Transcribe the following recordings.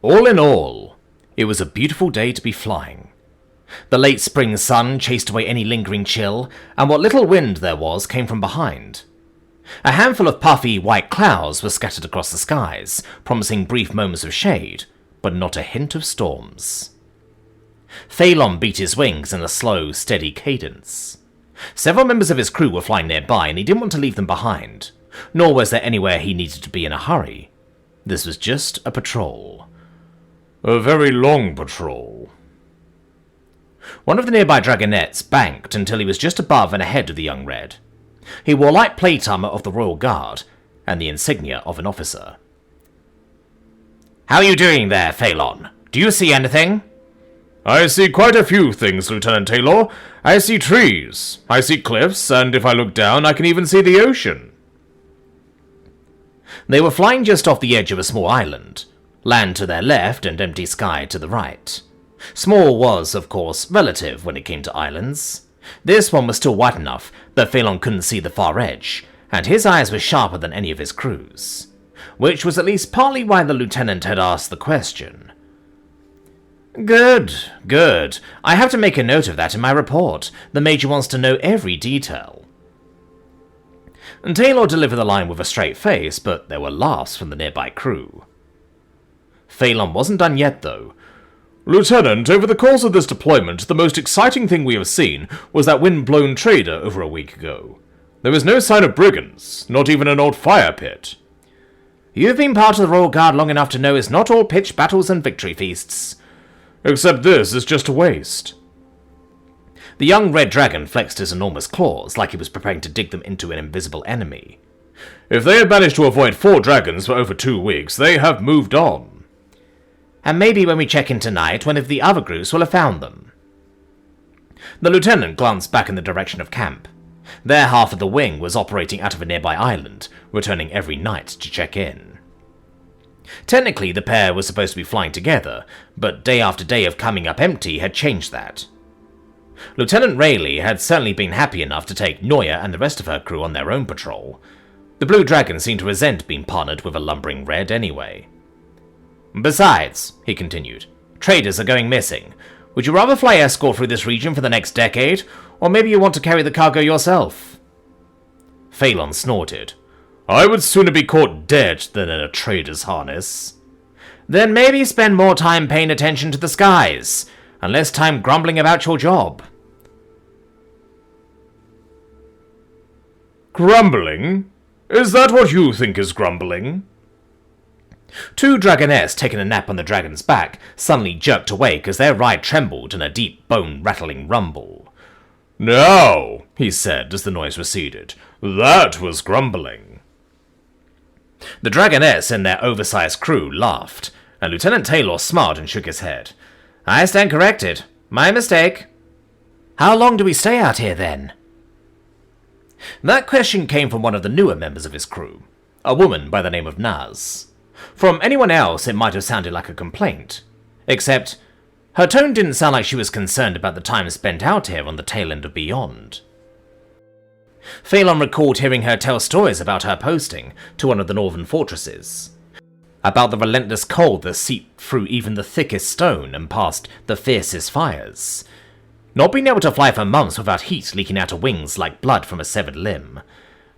All in all, it was a beautiful day to be flying. The late spring sun chased away any lingering chill, and what little wind there was came from behind. A handful of puffy white clouds were scattered across the skies, promising brief moments of shade, but not a hint of storms. Phelan beat his wings in a slow, steady cadence. Several members of his crew were flying nearby, and he didn't want to leave them behind, nor was there anywhere he needed to be in a hurry. This was just a patrol. A very long patrol. One of the nearby dragonettes banked until he was just above and ahead of the young Red. He wore light plate armor of the Royal Guard, and the insignia of an officer. "How are you doing there, Phelan? Do you see anything?" "I see quite a few things, Lieutenant Taylor. I see trees, I see cliffs, and if I look down, I can even see the ocean." They were flying just off the edge of a small island, land to their left and empty sky to the right. Small was, of course, relative when it came to islands. This one was still wide enough that Phelan couldn't see the far edge, and his eyes were sharper than any of his crew's, which was at least partly why the lieutenant had asked the question. Good, good. I have to make a note of that in my report. The Major wants to know every detail. And Taylor delivered the line with a straight face, but there were laughs from the nearby crew. Phelan wasn't done yet, though. "Lieutenant, over the course of this deployment, the most exciting thing we have seen was that wind-blown trader over a week ago. There was no sign of brigands, not even an old fire pit." "You've been part of the Royal Guard long enough to know it's not all pitched battles and victory feasts." "Except this is just a waste." The young red dragon flexed his enormous claws like he was preparing to dig them into an invisible enemy. "If they had managed to avoid 4 dragons for over 2 weeks, they have moved on." "And maybe when we check in tonight, one of the other groups will have found them." The lieutenant glanced back in the direction of camp. Their half of the wing was operating out of a nearby island, returning every night to check in. Technically, the pair was supposed to be flying together, but day after day of coming up empty had changed that. Lieutenant Rayleigh had certainly been happy enough to take Noya and the rest of her crew on their own patrol. The Blue Dragon seemed to resent being partnered with a lumbering Red anyway. "Besides," he continued, "traders are going missing. Would you rather fly escort through this region for the next decade, or maybe you want to carry the cargo yourself?" Phelan snorted. "I would sooner be caught dead than in a trader's harness." "Then maybe spend more time paying attention to the skies, and less time grumbling about your job." "Grumbling? Is that what you think is grumbling?" 2 dragonettes taking a nap on the dragon's back suddenly jerked awake as their ride trembled in a deep bone-rattling rumble. "Now," he said as the noise receded, "that was grumbling." The dragonettes and their oversized crew laughed, and Lieutenant Taylor smiled and shook his head. "I stand corrected. My mistake." "How long do we stay out here, then?" That question came from one of the newer members of his crew, a woman by the name of Naz. From anyone else, it might have sounded like a complaint, except her tone didn't sound like she was concerned about the time spent out here on the tail end of Beyond. Phelan recalled hearing her tell stories about her posting to one of the northern fortresses, about the relentless cold that seeped through even the thickest stone and past the fiercest fires, not being able to fly for months without heat leaking out of wings like blood from a severed limb,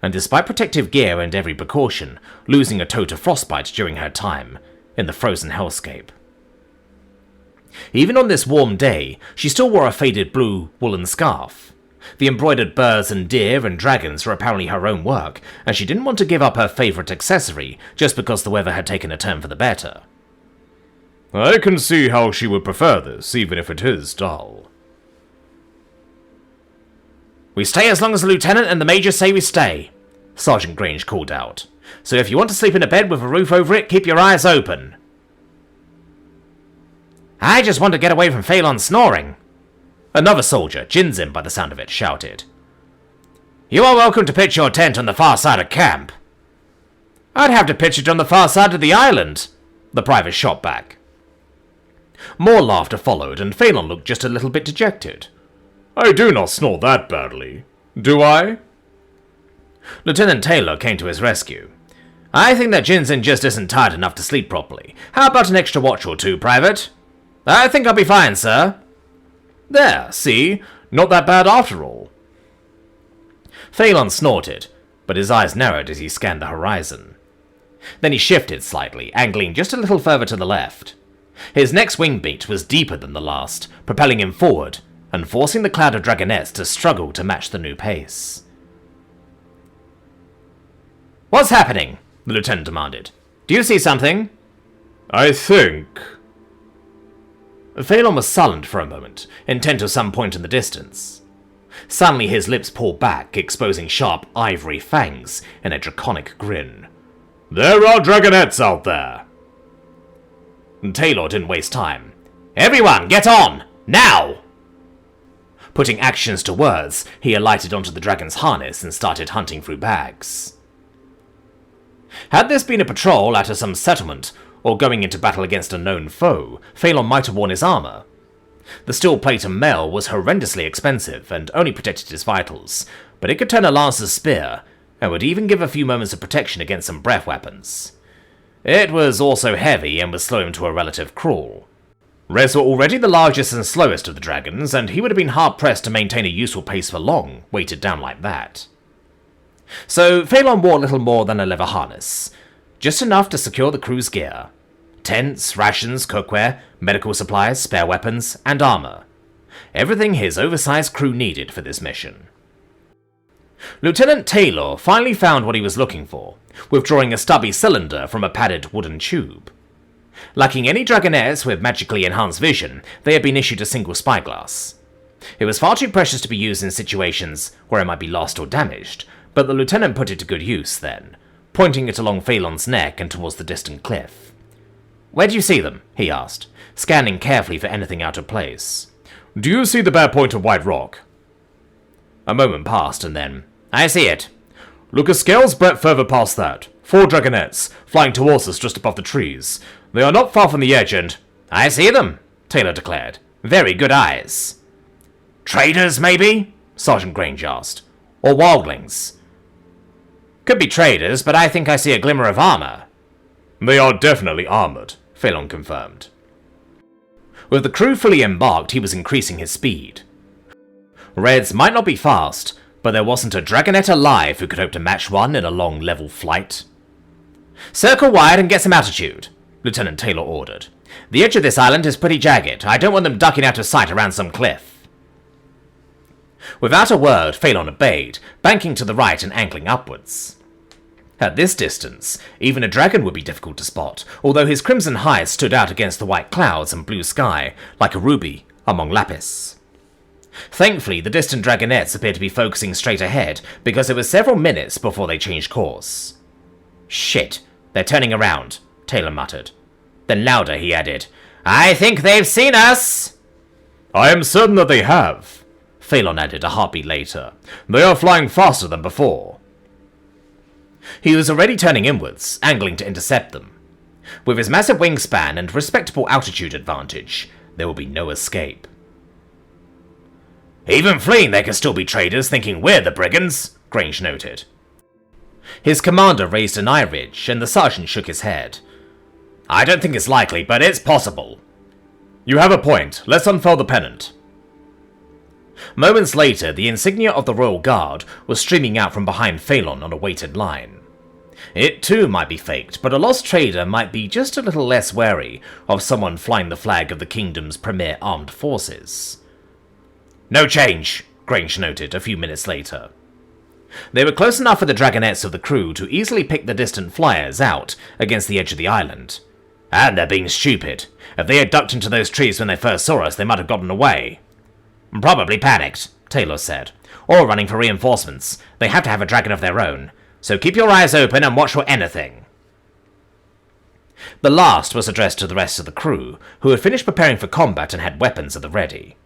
and despite protective gear and every precaution, losing a toe to frostbite during her time in the frozen hellscape. Even on this warm day, she still wore a faded blue woolen scarf. The embroidered birds and deer and dragons were apparently her own work, and she didn't want to give up her favourite accessory just because the weather had taken a turn for the better. "I can see how she would prefer this, even if it is dull." "We stay as long as the lieutenant and the major say we stay," Sergeant Grange called out. "So if you want to sleep in a bed with a roof over it, keep your eyes open." "I just want to get away from Phelan's snoring," another soldier, Jinzin by the sound of it, shouted. "You are welcome to pitch your tent on the far side of camp." "I'd have to pitch it on the far side of the island," the private shot back. More laughter followed, and Phelan looked just a little bit dejected. "I do not snore that badly, do I?" Lieutenant Taylor came to his rescue. I think that Jinzen just isn't tired enough to sleep properly. How about an extra watch or two, Private? I think I'll be fine, sir. There, see? Not that bad after all. Phelan snorted, but his eyes narrowed as he scanned the horizon. Then he shifted slightly, angling just a little further to the left. His next wing beat was deeper than the last, propelling him forward and forcing the cloud of dragonettes to struggle to match the new pace. What's happening? The lieutenant demanded. Do you see something? I think... Phelan was silent for a moment, intent on some point in the distance. Suddenly his lips pulled back, exposing sharp ivory fangs in a draconic grin. There are dragonettes out there! Taylor didn't waste time. Everyone, get on! Now! Putting actions to words, he alighted onto the dragon's harness and started hunting through bags. Had this been a patrol out of some settlement, or going into battle against a known foe, Phelan might have worn his armor. The steel plate and mail was horrendously expensive and only protected his vitals, but it could turn a lancer's spear, and would even give a few moments of protection against some breath weapons. It was also heavy and would slow him to a relative crawl. Rez were already the largest and slowest of the dragons, and he would have been hard-pressed to maintain a useful pace for long, weighted down like that. So Phelan wore little more than a leather harness, just enough to secure the crew's gear. Tents, rations, cookware, medical supplies, spare weapons, and armor. Everything his oversized crew needed for this mission. Lieutenant Taylor finally found what he was looking for, withdrawing a stubby cylinder from a padded wooden tube. Lacking any dragonettes with magically enhanced vision, they had been issued a single spyglass. It was far too precious to be used in situations where it might be lost or damaged, but the lieutenant put it to good use then, pointing it along Phelan's neck and towards the distant cliff. Where do you see them? He asked, scanning carefully for anything out of place. Do you see the bare point of white rock? A moment passed, and then, I see it. Look a scale's breadth further past that. 4 dragonettes, flying towards us just above the trees. They are not far from the edge and... I see them, Taylor declared. Very good eyes. Traders, maybe? Sergeant Grange asked. Or wildlings? Could be traders, but I think I see a glimmer of armor. They are definitely armored, Phelan confirmed. With the crew fully embarked, he was increasing his speed. Reds might not be fast, but there wasn't a dragonette alive who could hope to match one in a long, level flight. Circle wide and get some altitude, Lieutenant Taylor ordered. The edge of this island is pretty jagged. I don't want them ducking out of sight around some cliff. Without a word, Phelan obeyed, banking to the right and angling upwards. At this distance, even a dragon would be difficult to spot, although his crimson hide stood out against the white clouds and blue sky, like a ruby among lapis. Thankfully, the distant dragonettes appeared to be focusing straight ahead, because it was several minutes before they changed course. Shit, they're turning around, Taylor muttered. Then louder, he added, I think they've seen us! I am certain that they have, Phelan added a heartbeat later. They are flying faster than before. He was already turning inwards, angling to intercept them. With his massive wingspan and respectable altitude advantage, there will be no escape. Even fleeing, there can still be traders thinking we're the brigands, Grange noted. His commander raised an eye ridge, and the sergeant shook his head. I don't think it's likely, but it's possible. You have a point. Let's unfurl the pennant. Moments later, the insignia of the Royal Guard was streaming out from behind Phelan on a weighted line. It too might be faked, but a lost trader might be just a little less wary of someone flying the flag of the kingdom's premier armed forces. No change, Grange noted a few minutes later. They were close enough for the dragonettes of the crew to easily pick the distant flyers out against the edge of the island. And they're being stupid. If they had ducked into those trees when they first saw us, they might have gotten away. Probably panicked, Taylor said. Or running for reinforcements. They have to have a dragon of their own. So keep your eyes open and watch for anything. The last was addressed to the rest of the crew, who had finished preparing for combat and had weapons at the ready.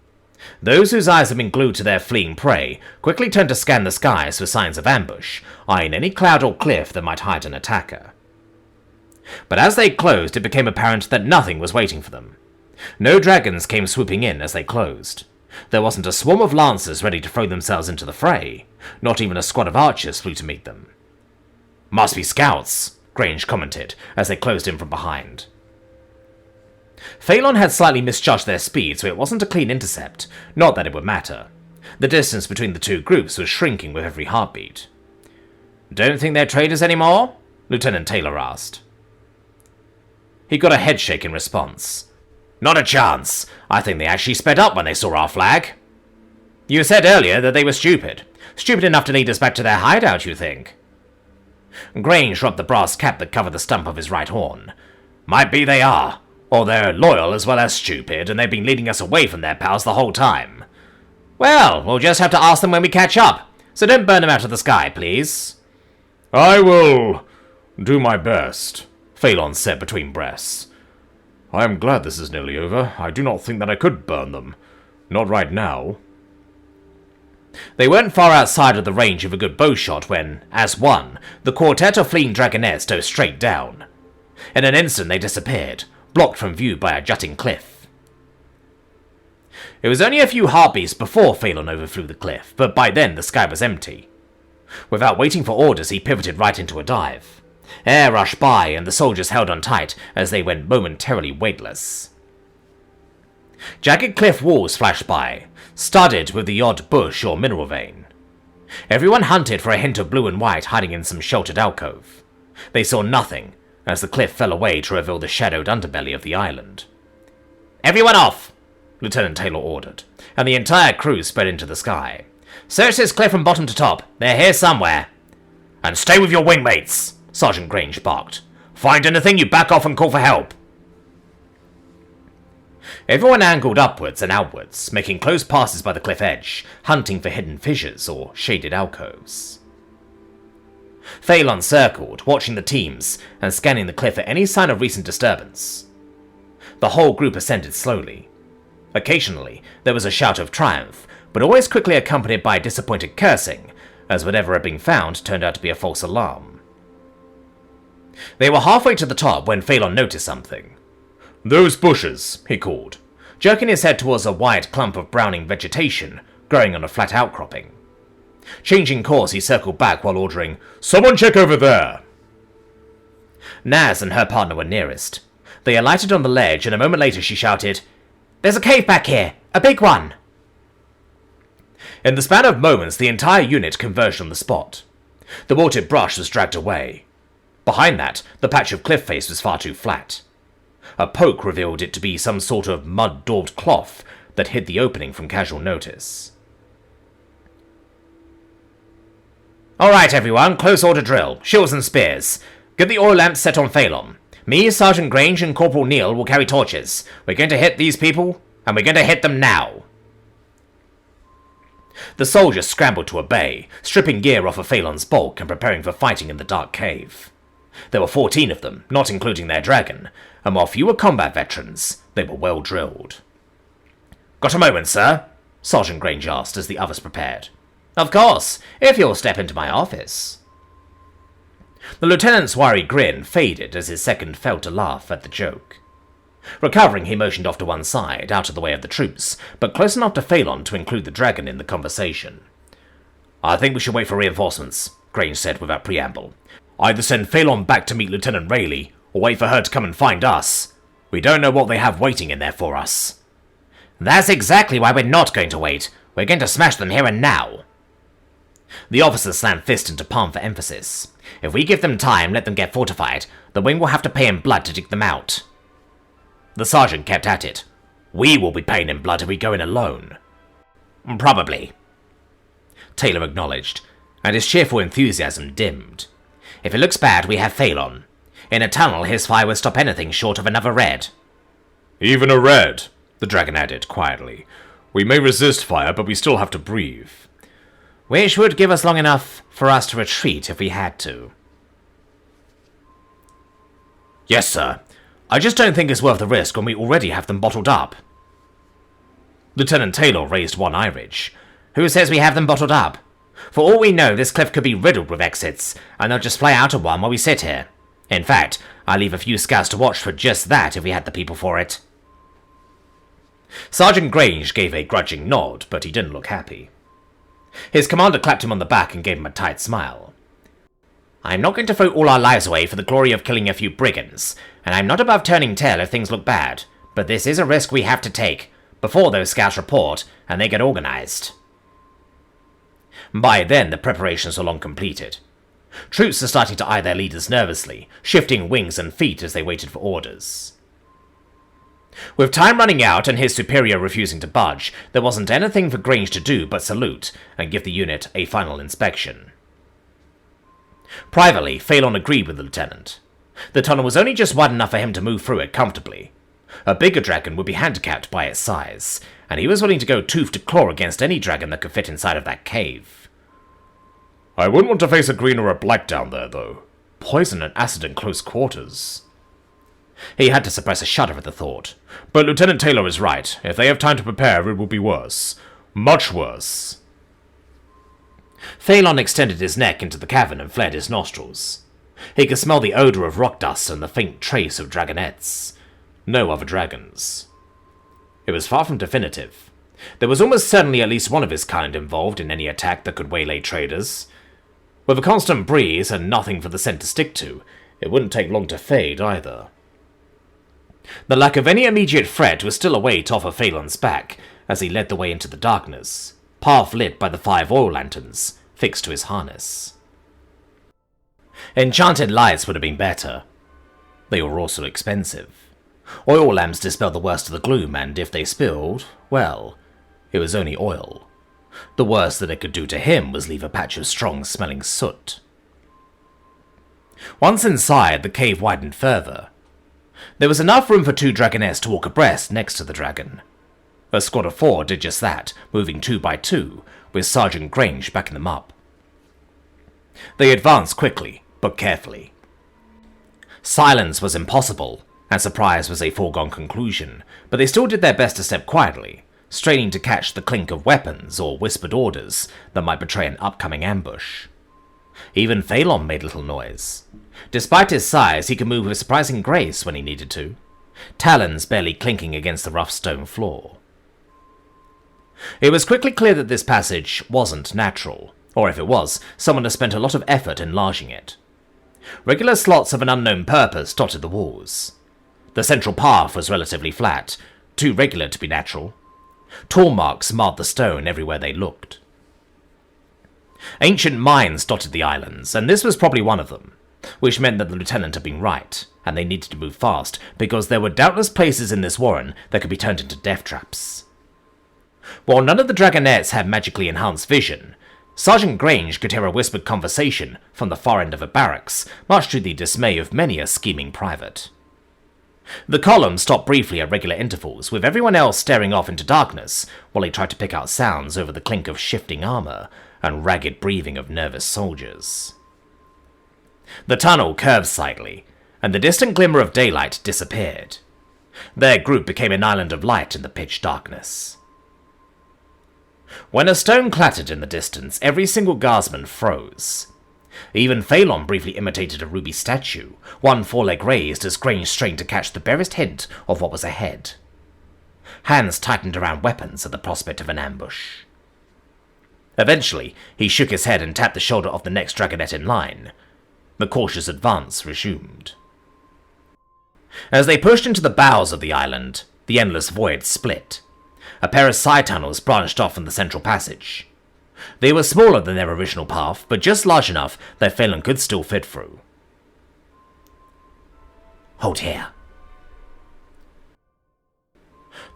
Those whose eyes had been glued to their fleeing prey quickly turned to scan the skies for signs of ambush, eyeing any cloud or cliff that might hide an attacker. But as they closed, it became apparent that nothing was waiting for them. No dragons came swooping in as they closed. There wasn't a swarm of lancers ready to throw themselves into the fray. Not even a squad of archers flew to meet them. Must be scouts, Grange commented as they closed in from behind. Phelan had slightly misjudged their speed, so it wasn't a clean intercept, not that it would matter. The distance between the two groups was shrinking with every heartbeat. "Don't think they're traitors anymore?" Lieutenant Taylor asked. He got a headshake in response. "Not a chance. I think they actually sped up when they saw our flag." "You said earlier that they were stupid. Stupid enough to lead us back to their hideout, you think?" Grange rubbed the brass cap that covered the stump of his right horn. "Might be they are. Or they're loyal as well as stupid, and they've been leading us away from their pals the whole time." "Well, we'll just have to ask them when we catch up, so don't burn them out of the sky, please." "I will do my best," Phelan said between breaths. "I am glad this is nearly over. I do not think that I could burn them. Not right now." They weren't far outside of the range of a good bow shot when, as one, the quartet of fleeing dragonettes dove straight down. In an instant they disappeared, blocked from view by a jutting cliff. It was only a few heartbeats before Phelan overflew the cliff, but by then the sky was empty. Without waiting for orders, he pivoted right into a dive. Air rushed by, and the soldiers held on tight as they went momentarily weightless. Jagged cliff walls flashed by, studded with the odd bush or mineral vein. Everyone hunted for a hint of blue and white hiding in some sheltered alcove. They saw nothing, as the cliff fell away to reveal the shadowed underbelly of the island. "Everyone off!" Lieutenant Taylor ordered, and the entire crew spread into the sky. "Search this cliff from bottom to top. They're here somewhere." "And stay with your wingmates," Sergeant Grange barked. "Find anything, you back off and call for help." Everyone angled upwards and outwards, making close passes by the cliff edge, hunting for hidden fissures or shaded alcoves. Phelan circled, watching the teams and scanning the cliff for any sign of recent disturbance. The whole group ascended slowly. Occasionally, there was a shout of triumph, but always quickly accompanied by disappointed cursing, as whatever had been found turned out to be a false alarm. They were halfway to the top when Phelan noticed something. "Those bushes," he called, jerking his head towards a wide clump of browning vegetation growing on a flat outcropping. Changing course, he circled back while ordering, "Someone check over there!" Naz and her partner were nearest. They alighted on the ledge, and a moment later she shouted, "There's a cave back here! A big one!" In the span of moments, the entire unit converged on the spot. The wilted brush was dragged away. Behind that, the patch of cliff face was far too flat. A poke revealed it to be some sort of mud-daubed cloth that hid the opening from casual notice. "All right, everyone, close order drill. Shields and spears. Get the oil lamps set on Phelan. Me, Sergeant Grange, and Corporal Neal will carry torches. We're going to hit these people, and we're going to hit them now." The soldiers scrambled to obey, stripping gear off of Phelan's bulk and preparing for fighting in the dark cave. There were 14 of them, not including their dragon, and while few were combat veterans, they were well drilled. "Got a moment, sir?" Sergeant Grange asked as the others prepared. "Of course, if you'll step into my office." The lieutenant's wiry grin faded as his second fell to laugh at the joke. Recovering, he motioned off to one side, out of the way of the troops, but close enough to Phelan to include the dragon in the conversation. "I think we should wait for reinforcements," Grange said without preamble. "Either send Phelan back to meet Lieutenant Rayleigh, or wait for her to come and find us. We don't know what they have waiting in there for us." "That's exactly why we're not going to wait. We're going to smash them here and now." The officer slammed fist into palm for emphasis. "If we give them time, let them get fortified, the wing will have to pay in blood to dig them out." The sergeant kept at it. "We will be paying in blood if we go in alone." "Probably," Taylor acknowledged, and his cheerful enthusiasm dimmed. "If it looks bad, we have Phelan. In a tunnel, his fire would stop anything short of another red." "Even a red," the dragon added quietly. "We may resist fire, but we still have to breathe." "Which would give us long enough for us to retreat if we had to." "Yes, sir. I just don't think it's worth the risk when we already have them bottled up." Lieutenant Taylor raised one eyebridge. "Who says we have them bottled up? For all we know, this cliff could be riddled with exits, and they'll just fly out of one while we sit here. In fact, I'll leave a few scouts to watch for just that if we had the people for it." Sergeant Grange gave a grudging nod, but he didn't look happy. His commander clapped him on the back and gave him a tight smile. I'm not going to throw all our lives away for the glory of killing a few brigands, and I'm not above turning tail if things look bad, but this is a risk we have to take, before those scouts report and they get organized. By then, the preparations were long completed. Troops were starting to eye their leaders nervously, shifting wings and feet as they waited for orders. With time running out and his superior refusing to budge, there wasn't anything for Grange to do but salute and give the unit a final inspection. Privately, Phelan agreed with the lieutenant. The tunnel was only just wide enough for him to move through it comfortably. A bigger dragon would be handicapped by its size, and he was willing to go tooth to claw against any dragon that could fit inside of that cave. I wouldn't want to face a green or a black down there, though. Poison and acid in close quarters. He had to suppress a shudder at the thought. But Lieutenant Taylor is right. If they have time to prepare, it will be worse. Much worse. Phelan extended his neck into the cavern and flared his nostrils. He could smell the odor of rock dust and the faint trace of dragonettes. No other dragons. It was far from definitive. There was almost certainly at least one of his kind involved in any attack that could waylay traders. With a constant breeze and nothing for the scent to stick to, it wouldn't take long to fade either. The lack of any immediate threat was still a weight off of Phelan's back as he led the way into the darkness, path lit by the 5 oil lanterns fixed to his harness. Enchanted lights would have been better. They were also expensive. Oil lamps dispelled the worst of the gloom, and if they spilled, well, it was only oil. The worst that it could do to him was leave a patch of strong-smelling soot. Once inside, the cave widened further. There was enough room for 2 dragonettes to walk abreast next to the dragon. A squad of 4 did just that, moving 2 by 2, with Sergeant Grange backing them up. They advanced quickly, but carefully. Silence was impossible, and surprise was a foregone conclusion, but they still did their best to step quietly, straining to catch the clink of weapons or whispered orders that might betray an upcoming ambush. Even Phelan made little noise. Despite his size, he could move with surprising grace when he needed to, talons barely clinking against the rough stone floor. It was quickly clear that this passage wasn't natural, or if it was, someone had spent a lot of effort enlarging it. Regular slots of an unknown purpose dotted the walls. The central path was relatively flat, too regular to be natural. Tool marks marred the stone everywhere they looked. Ancient mines dotted the islands, and this was probably one of them, which meant that the lieutenant had been right, and they needed to move fast, because there were doubtless places in this warren that could be turned into death traps. While none of the dragonettes had magically enhanced vision, Sergeant Grange could hear a whispered conversation from the far end of a barracks, much to the dismay of many a scheming private. The column stopped briefly at regular intervals, with everyone else staring off into darkness while they tried to pick out sounds over the clink of shifting armor and ragged breathing of nervous soldiers. The tunnel curved slightly, and the distant glimmer of daylight disappeared. Their group became an island of light in the pitch darkness. When a stone clattered in the distance, every single guardsman froze. Even Phelan briefly imitated a ruby statue, one foreleg raised as Grange strained to catch the barest hint of what was ahead. Hands tightened around weapons at the prospect of an ambush. Eventually, he shook his head and tapped the shoulder of the next dragonette in line. The cautious advance resumed. As they pushed into the bowels of the island, the endless void split. A pair of side tunnels branched off from the central passage. They were smaller than their original path, but just large enough that Phelan could still fit through. "Hold here."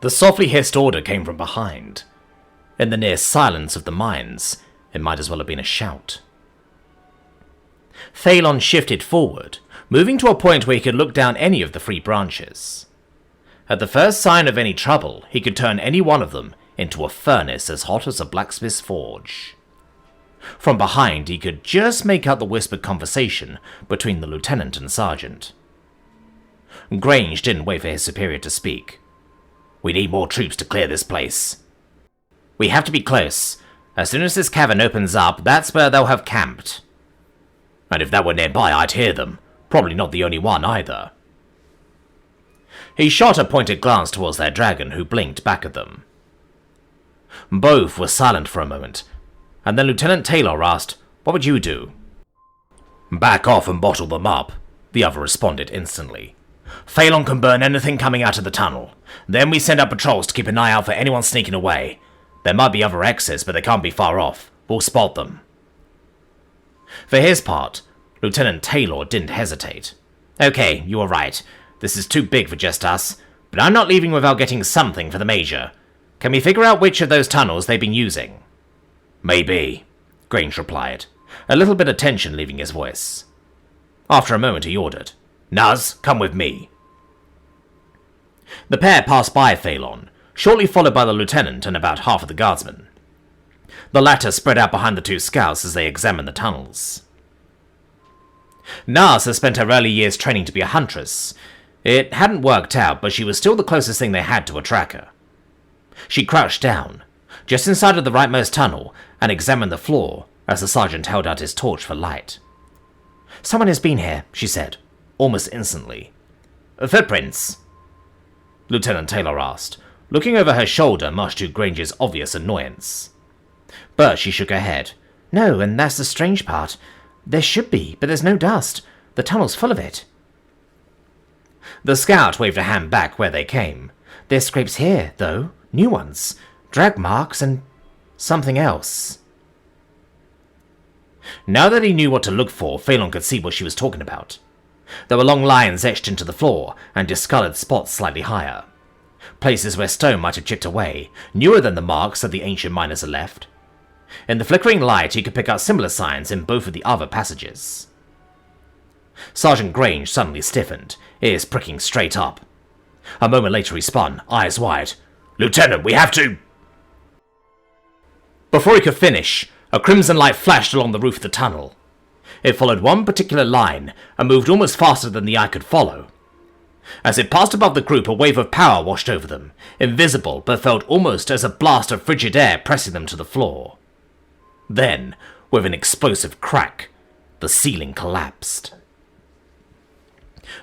The softly hissed order came from behind. In the near silence of the mines, it might as well have been a shout. Phelan shifted forward, moving to a point where he could look down any of the 3 branches. At the first sign of any trouble, he could turn any one of them into a furnace as hot as a blacksmith's forge. From behind, he could just make out the whispered conversation between the lieutenant and sergeant. Grange didn't wait for his superior to speak. "We need more troops to clear this place. We have to be close. As soon as this cavern opens up, that's where they'll have camped. And if that were nearby, I'd hear them. Probably not the only one either." He shot a pointed glance towards their dragon, who blinked back at them. Both were silent for a moment, and then Lieutenant Taylor asked, "What would you do?" Back off and bottle them up, the other responded instantly. Phelan can burn anything coming out of the tunnel. Then we send out patrols to keep an eye out for anyone sneaking away. There might be other exits, but they can't be far off. We'll spot them. For his part, Lieutenant Taylor didn't hesitate. Okay, you are right. This is too big for just us, but I'm not leaving without getting something for the Major. Can we figure out which of those tunnels they've been using? Maybe, Grange replied, a little bit of tension leaving his voice. After a moment he ordered, Nuz, come with me. The pair passed by Phelan, shortly followed by the lieutenant and about half of the guardsmen. The latter spread out behind the two scouts as they examined the tunnels. Naz had spent her early years training to be a huntress. It hadn't worked out, but she was still the closest thing they had to a tracker. She crouched down, just inside of the rightmost tunnel, and examined the floor as the sergeant held out his torch for light. Someone has been here, she said, almost instantly. Footprints? Lieutenant Taylor asked, looking over her shoulder much to Grange's obvious annoyance. But she shook her head. No, and that's the strange part. There should be, but there's no dust. The tunnel's full of it. The scout waved a hand back where they came. There's scrapes here, though. New ones. Drag marks and something else. Now that he knew what to look for, Phelan could see what she was talking about. There were long lines etched into the floor and discoloured spots slightly higher. Places where stone might have chipped away, newer than the marks that the ancient miners had left. In the flickering light, he could pick out similar signs in both of the other passages. Sergeant Grange suddenly stiffened, ears pricking straight up. A moment later he spun, eyes wide. Lieutenant, we have to... Before he could finish, a crimson light flashed along the roof of the tunnel. It followed one particular line and moved almost faster than the eye could follow. As it passed above the group, a wave of power washed over them, invisible but felt almost as a blast of frigid air pressing them to the floor. Then, with an explosive crack, the ceiling collapsed.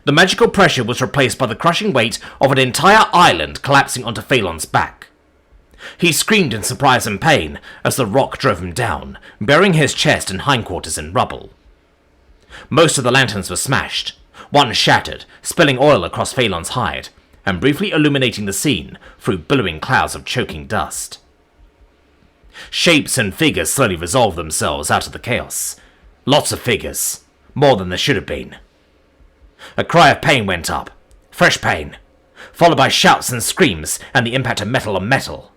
The magical pressure was replaced by the crushing weight of an entire island collapsing onto Phelan's back. He screamed in surprise and pain as the rock drove him down, burying his chest and hindquarters in rubble. Most of the lanterns were smashed, one shattered, spilling oil across Phelan's hide, and briefly illuminating the scene through billowing clouds of choking dust. Shapes and figures slowly resolved themselves out of the chaos. Lots of figures, more than there should have been. A cry of pain went up, fresh pain, followed by shouts and screams and the impact of metal on metal.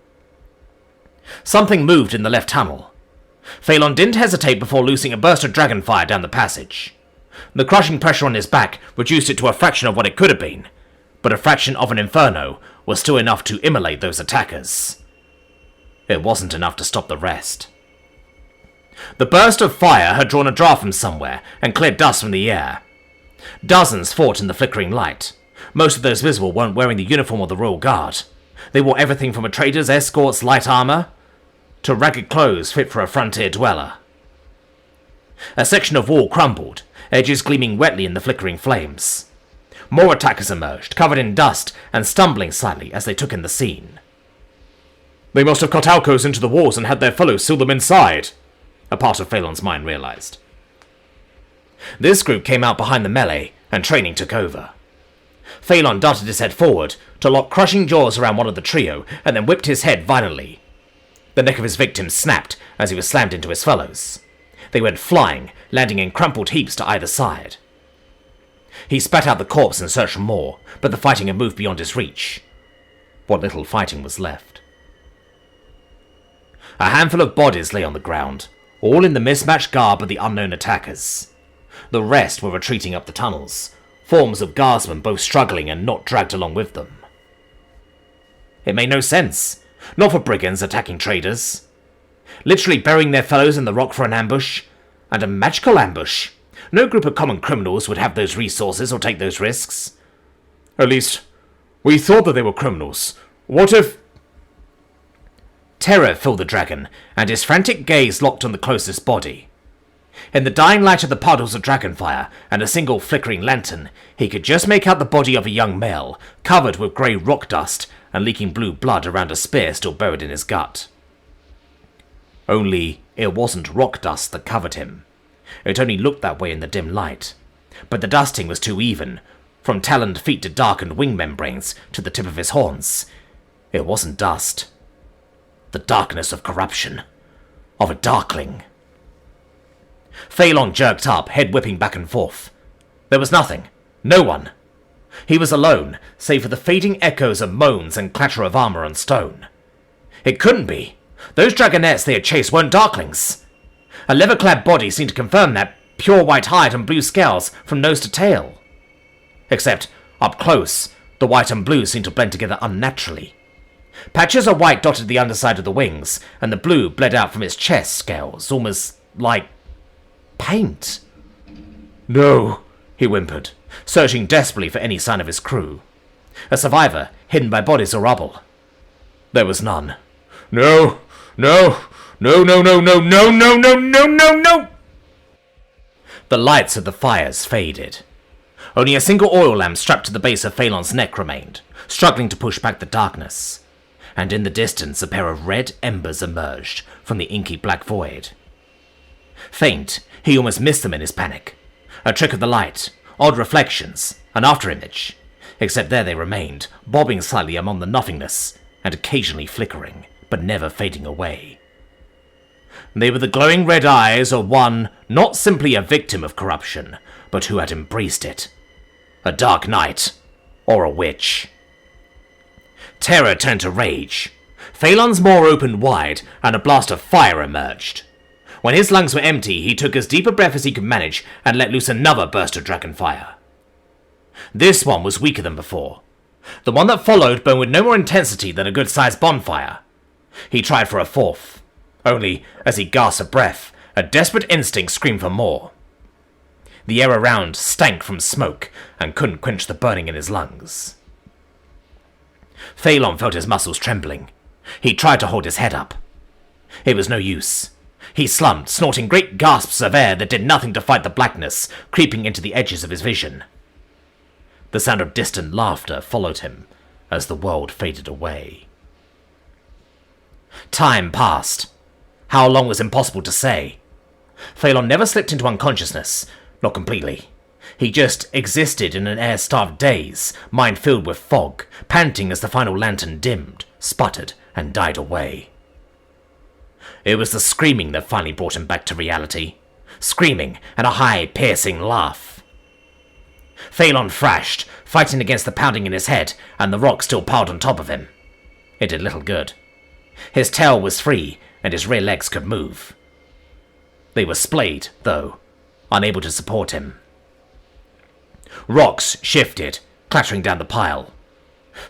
Something moved in the left tunnel. Phelan didn't hesitate before loosing a burst of dragon fire down the passage. The crushing pressure on his back reduced it to a fraction of what it could have been, but a fraction of an inferno was still enough to immolate those attackers. It wasn't enough to stop the rest. The burst of fire had drawn a draft from somewhere and cleared dust from the air. Dozens fought in the flickering light. Most of those visible weren't wearing the uniform of the Royal Guard. They wore everything from a trader's escort's light armour to ragged clothes fit for a frontier dweller. A section of wall crumbled, edges gleaming wetly in the flickering flames. More attackers emerged, covered in dust and stumbling slightly as they took in the scene. They must have cut alcoves into the walls and had their fellows seal them inside, a part of Phelan's mind realised. This group came out behind the melee, and training took over. Phelan darted his head forward to lock crushing jaws around one of the trio, and then whipped his head violently. The neck of his victim snapped as he was slammed into his fellows. They went flying, landing in crumpled heaps to either side. He spat out the corpse and searched for more, but the fighting had moved beyond his reach. What little fighting was left. A handful of bodies lay on the ground, all in the mismatched garb of the unknown attackers. The rest were retreating up the tunnels, forms of guardsmen both struggling and not dragged along with them. It made no sense. Not for brigands attacking traders. Literally burying their fellows in the rock for an ambush. And a magical ambush. No group of common criminals would have those resources or take those risks. At least, we thought that they were criminals. What if... Terror filled the dragon, and his frantic gaze locked on the closest body. In the dying light of the puddles of dragonfire and a single flickering lantern, he could just make out the body of a young male, covered with grey rock dust and leaking blue blood around a spear still buried in his gut. Only, it wasn't rock dust that covered him. It only looked that way in the dim light. But the dusting was too even, from taloned feet to darkened wing membranes to the tip of his horns. It wasn't dust. The darkness of corruption. Of a darkling. Phelan jerked up, head whipping back and forth. There was nothing. No one. He was alone, save for the fading echoes of moans and clatter of armor on stone. It couldn't be. Those dragonettes they had chased weren't darklings. A leather-clad body seemed to confirm that, pure white hide and blue scales from nose to tail. Except, up close, the white and blue seemed to blend together unnaturally. Patches of white dotted the underside of the wings, and the blue bled out from his chest scales, almost like paint. "No," he whimpered, searching desperately for any sign of his crew. A survivor, hidden by bodies or rubble. There was none. "No, no, no, no, no, no, no, no, no, no, no, no!" The lights of the fires faded. Only a single oil lamp strapped to the base of Phelan's neck remained, struggling to push back the darkness. And in the distance a pair of red embers emerged from the inky black void. Faint, he almost missed them in his panic. A trick of the light, odd reflections, an afterimage. Except there they remained, bobbing slightly among the nothingness, and occasionally flickering, but never fading away. They were the glowing red eyes of one not simply a victim of corruption, but who had embraced it. A dark knight, or a witch. Terror turned to rage. Phelan's maw opened wide, and a blast of fire emerged. When his lungs were empty, he took as deep a breath as he could manage and let loose another burst of dragon fire. This one was weaker than before. The one that followed burned with no more intensity than a good-sized bonfire. He tried for a fourth. Only, as he gasped for breath, a desperate instinct screamed for more. The air around stank from smoke and couldn't quench the burning in his lungs. Phelan felt his muscles trembling. He tried to hold his head up. It was no use. He slumped, snorting great gasps of air that did nothing to fight the blackness creeping into the edges of his vision. The sound of distant laughter followed him as the world faded away. Time passed. How long was impossible to say. Phelan never slipped into unconsciousness, not completely. He just existed in an air-starved daze, mind filled with fog, panting as the final lantern dimmed, sputtered, and died away. It was the screaming that finally brought him back to reality. Screaming and a high, piercing laugh. Phelan thrashed, fighting against the pounding in his head and the rock still piled on top of him. It did little good. His tail was free, and his rear legs could move. They were splayed, though, unable to support him. Rocks shifted, clattering down the pile.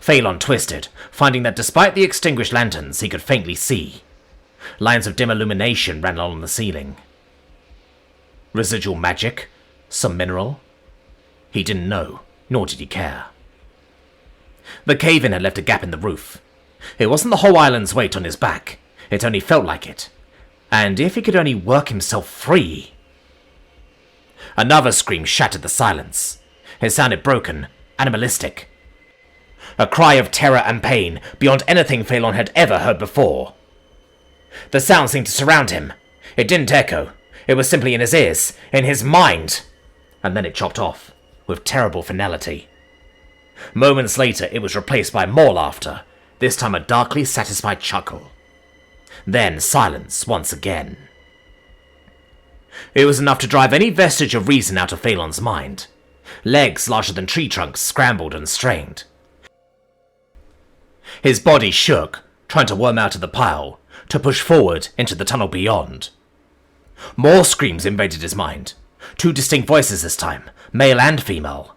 Phelan twisted, finding that despite the extinguished lanterns, he could faintly see. Lines of dim illumination ran along the ceiling. Residual magic? Some mineral? He didn't know, nor did he care. The cave-in had left a gap in the roof. It wasn't the whole island's weight on his back. It only felt like it. And if he could only work himself free... Another scream shattered the silence. It sounded broken, animalistic. A cry of terror and pain beyond anything Phelan had ever heard before. The sound seemed to surround him. It didn't echo. It was simply in his ears, in his mind. And then it chopped off, with terrible finality. Moments later, it was replaced by more laughter, this time a darkly satisfied chuckle. Then silence once again. It was enough to drive any vestige of reason out of Phelan's mind. Legs larger than tree trunks scrambled and strained. His body shook, trying to worm out of the pile, to push forward into the tunnel beyond. More screams invaded his mind. Two distinct voices this time, male and female.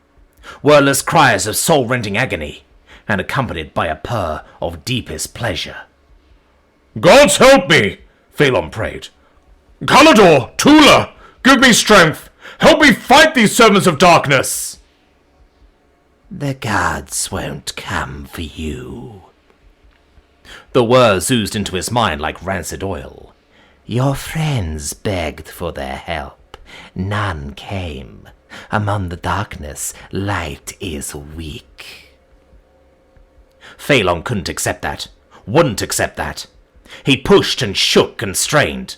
Wordless cries of soul-rending agony, and accompanied by a purr of deepest pleasure. "Gods help me!" Phelan prayed. "Kalidor, Tula, give me strength! Help me fight these servants of darkness!" The gods won't come for you. The words oozed into his mind like rancid oil. Your friends begged for their help. None came. Among the darkness, light is weak. Phelan couldn't accept that. Wouldn't accept that. He pushed and shook and strained.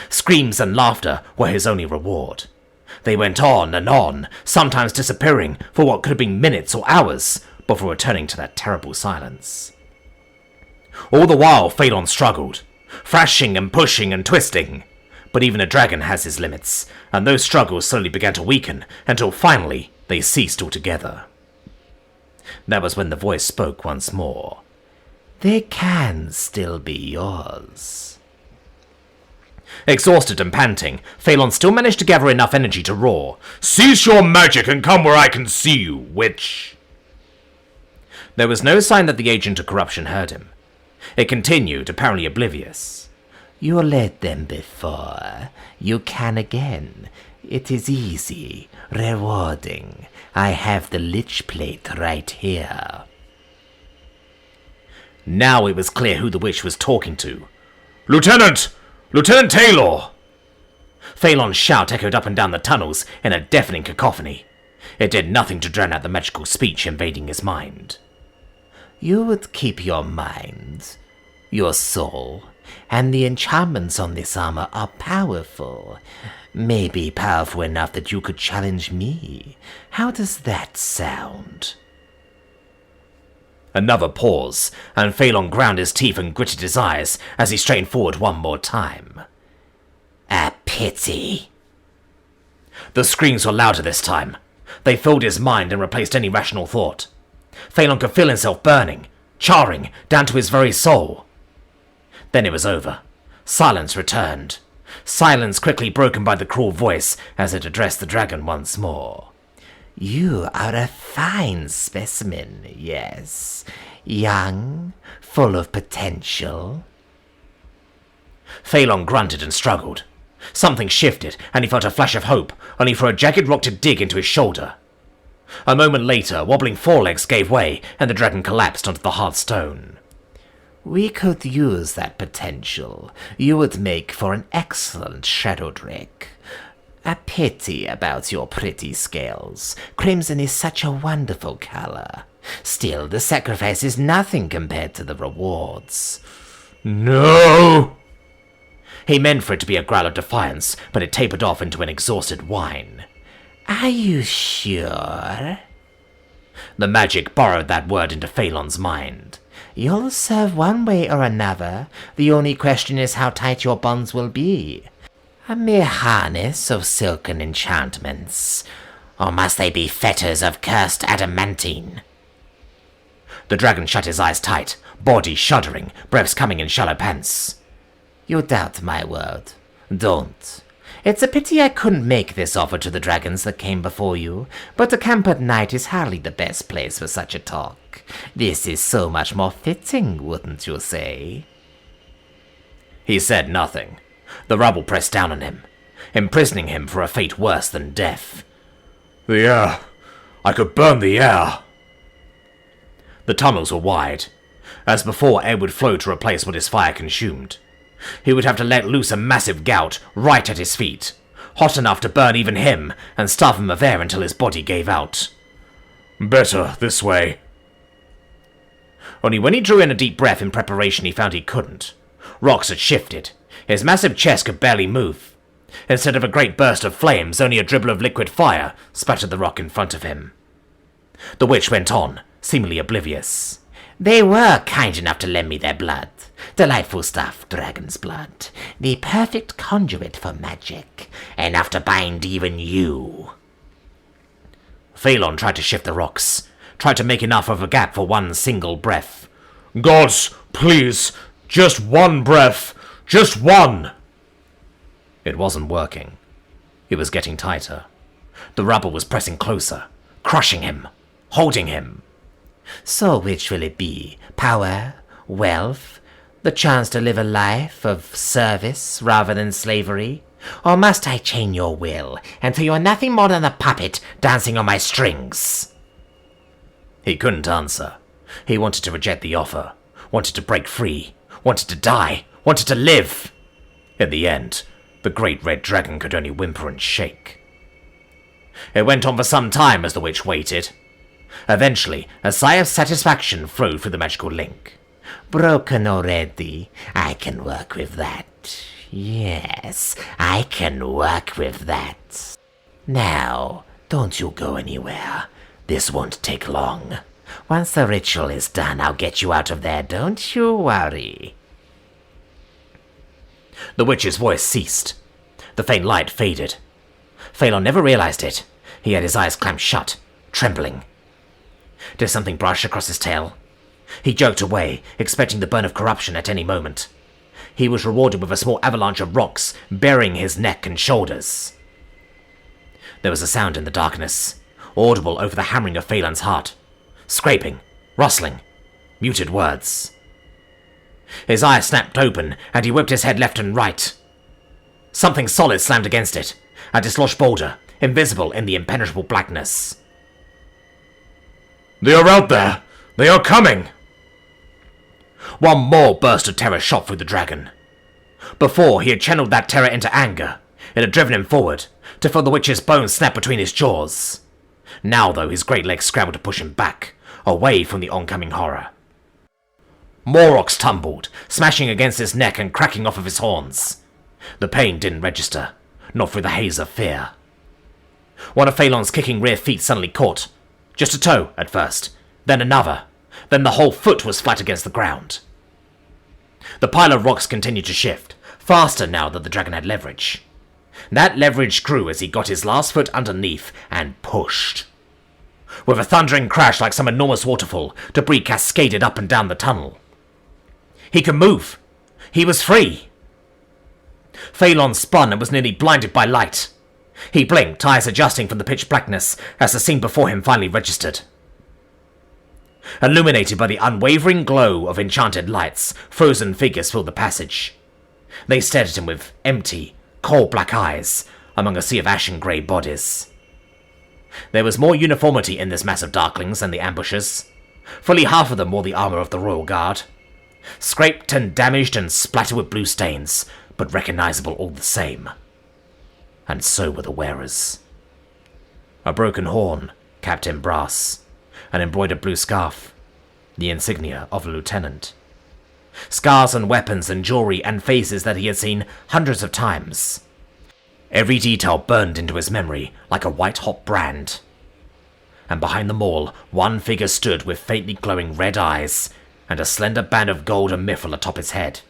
Screams and laughter were his only reward. They went on, sometimes disappearing for what could have been minutes or hours, before returning to that terrible silence. All the while, Phelan struggled, thrashing and pushing and twisting. But even a dragon has his limits, and those struggles slowly began to weaken until finally they ceased altogether. That was when the voice spoke once more. They can still be yours. Exhausted and panting, Phelan still managed to gather enough energy to roar, "Cease your magic and come where I can see you, witch!" There was no sign that the agent of corruption heard him. It continued, apparently oblivious. You led them before. You can again. It is easy, rewarding. I have the lich plate right here. Now it was clear who the witch was talking to. Lieutenant! Lieutenant Taylor! Phelan's shout echoed up and down the tunnels in a deafening cacophony. It did nothing to drown out the magical speech invading his mind. You would keep your mind, your soul, and the enchantments on this armor are powerful. Maybe powerful enough that you could challenge me. How does that sound? Another pause, and Phelan ground his teeth and gritted his eyes as he straightened forward one more time. A pity. The screams were louder this time. They filled his mind and replaced any rational thought. Phelan could feel himself burning, charring, down to his very soul. Then it was over. Silence returned. Silence quickly broken by the cruel voice as it addressed the dragon once more. You are a fine specimen, yes. Young, full of potential. Phelan grunted and struggled. Something shifted, and he felt a flash of hope, only for a jagged rock to dig into his shoulder. A moment later, wobbling forelegs gave way, and the dragon collapsed onto the hard stone. We could use that potential. You would make for an excellent shadow drake. A pity about your pretty scales. Crimson is such a wonderful color. Still, the sacrifice is nothing compared to the rewards. No! He meant for it to be a growl of defiance, but it tapered off into an exhausted whine. Are you sure? The magic borrowed that word into Phelan's mind. You'll serve one way or another. The only question is how tight your bonds will be. A mere harness of silken enchantments, or must they be fetters of cursed adamantine? The dragon shut his eyes tight, body shuddering, breaths coming in shallow pants. You doubt my word. Don't. It's a pity I couldn't make this offer to the dragons that came before you, but a camp at night is hardly the best place for such a talk. This is so much more fitting, wouldn't you say? He said nothing. The rubble pressed down on him, imprisoning him for a fate worse than death. The air. I could burn the air. The tunnels were wide. As before, air would flow to replace what his fire consumed. He would have to let loose a massive gout right at his feet, hot enough to burn even him and starve him of air until his body gave out. Better this way. Only when he drew in a deep breath in preparation he found he couldn't. Rocks had shifted. His massive chest could barely move. Instead of a great burst of flames, only a dribble of liquid fire spattered the rock in front of him. The witch went on, seemingly oblivious. They were kind enough to lend me their blood. Delightful stuff, dragon's blood. The perfect conduit for magic. Enough to bind even you. Phelan tried to shift the rocks. Tried to make enough of a gap for one single breath. Gods, please, just one breath. Just one! It wasn't working. It was getting tighter. The rubble was pressing closer, crushing him, holding him. So which will it be? Power? Wealth? The chance to live a life of service rather than slavery? Or must I chain your will until you are nothing more than a puppet dancing on my strings? He couldn't answer. He wanted to reject the offer, wanted to break free, wanted to die, wanted to live. In the end, the great red dragon could only whimper and shake. It went on for some time as the witch waited. Eventually, a sigh of satisfaction flowed through the magical link. Broken already. I can work with that. Yes, I can work with that. Now, don't you go anywhere. This won't take long. Once the ritual is done, I'll get you out of there, don't you worry. The witch's voice ceased. The faint light faded. Phelan never realized it. He had his eyes clamped shut, trembling. Did something brush across his tail? He jerked away, expecting the burn of corruption at any moment. He was rewarded with a small avalanche of rocks, burying his neck and shoulders. There was a sound in the darkness, audible over the hammering of Phelan's heart. Scraping, rustling, muted words. His eyes snapped open, and he whipped his head left and right. Something solid slammed against it, a dislodged boulder, invisible in the impenetrable blackness. They are out there! They are coming! One more burst of terror shot through the dragon. Before, he had channeled that terror into anger. It had driven him forward, to feel the witch's bones snap between his jaws. Now, though, his great legs scrambled to push him back, away from the oncoming horror. More rocks tumbled, smashing against his neck and cracking off of his horns. The pain didn't register, not through the haze of fear. One of Phelan's kicking rear feet suddenly caught. Just a toe, at first, then another, then the whole foot was flat against the ground. The pile of rocks continued to shift, faster now that the dragon had leverage. That leverage grew as he got his last foot underneath and pushed. With a thundering crash like some enormous waterfall, debris cascaded up and down the tunnel. He could move. He was free. Phelan spun and was nearly blinded by light. He blinked, eyes adjusting from the pitch blackness as the scene before him finally registered. Illuminated by the unwavering glow of enchanted lights, frozen figures filled the passage. They stared at him with empty, coal-black eyes among a sea of ashen-grey bodies. There was more uniformity in this mass of darklings than the ambushers. Fully half of them wore the armor of the Royal Guard. Scraped and damaged and splattered with blue stains, but recognizable all the same. And so were the wearers. A broken horn, capped in brass, an embroidered blue scarf, the insignia of a lieutenant. Scars and weapons and jewelry and faces that he had seen hundreds of times. Every detail burned into his memory like a white-hot brand. And behind them all, one figure stood with faintly glowing red eyes and a slender band of gold and mithril atop his head.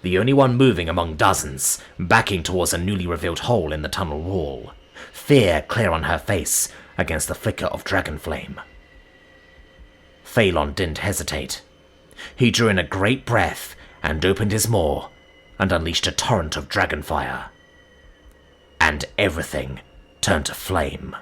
The only one moving among dozens, backing towards a newly revealed hole in the tunnel wall, fear clear on her face against the flicker of dragon flame. Phelan didn't hesitate. He drew in a great breath and opened his maw and unleashed a torrent of dragon fire. And everything turned to flame.